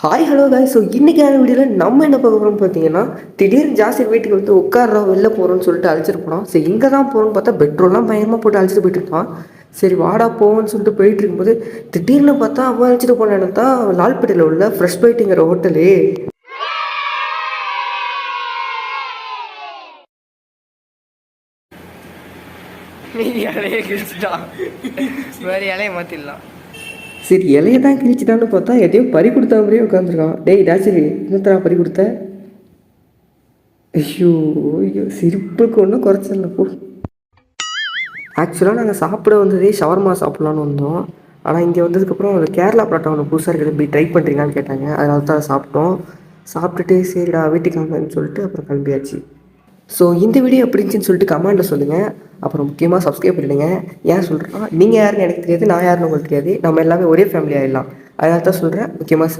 Hi hello காய். So இன்றைக்கான வீடியோவில் நம்ம என்ன பார்க்க போகிறோம்னு பார்த்தீங்கன்னா, திடீர்னு ஜாஸ்தி வீட்டுக்கு வந்து உட்காரோம் வெளில போகிறோம்னு சொல்லிட்டு அழைச்சிட்டு போனோம். சரி இங்கே தான் போகிறோம்னு பார்த்தா பெட்ரோல்லாம் பயங்கரமாக போட்டு அழைச்சிட்டு போயிட்டு இருப்பான். சரி வாடா போவோன்னு சொல்லிட்டு போயிட்டு இருக்கும்போது திடீர்னு பார்த்தா அவன் அழைச்சிட்டு போன இடம் தான் லால்பேட்டையில் உள்ள ஃப்ரெஷ் பைட்டுங்கிற ஹோட்டலு. இலையை கிழிச்சிட்டான், வேறு இலையை மாற்றிடலாம். சரி இலையை தான் கிழிச்சிட்டான்னு பார்த்தா எதையோ பறி கொடுத்த மாதிரியே உட்காந்துருக்கான். டேய் டாச்சரி இன்னத்தரா பறி கொடுத்த? ஐயோ ஐயோ சிரிப்புக்கு ஒன்றும் குறைச்சிடல போ. ஆக்சுவலாக நாங்கள் சாப்பிட வந்ததே ஷவர்மா சாப்பிட்லான்னு வந்தோம். ஆனால் இங்கே வந்ததுக்கப்புறம் ஒரு கேரளா பரோட்டா ஒன்று புதுசாக இருக்குது, போய் ட்ரை பண்ணுறீங்களான்னு கேட்டாங்க. அதனால தான் சாப்பிட்டோம். சாப்பிட்டுட்டு சரிடா வீட்டுக்கு வாங்கன்னு சொல்லிட்டு அப்புறம் கிளம்பியாச்சு. ஸோ இந்த வீடியோ எப்படி இருந்துச்சுன்னு சொல்லிட்டு கமெண்ட்டில் சொல்லுங்கள். அப்புறம் முக்கியமாக சப்ஸ்கிரைப் பண்ணிடுங்க. ஏன் சொல்கிறேன்னா நீங்கள் யாருன்னு எனக்கு தெரியாது, நான் யாருன்னு உங்களுக்கு தெரியாது, நம்ம எல்லாமே ஒரே ஃபேமிலி ஆகிடலாம். அதனால தான் சொல்கிறேன், முக்கியமாக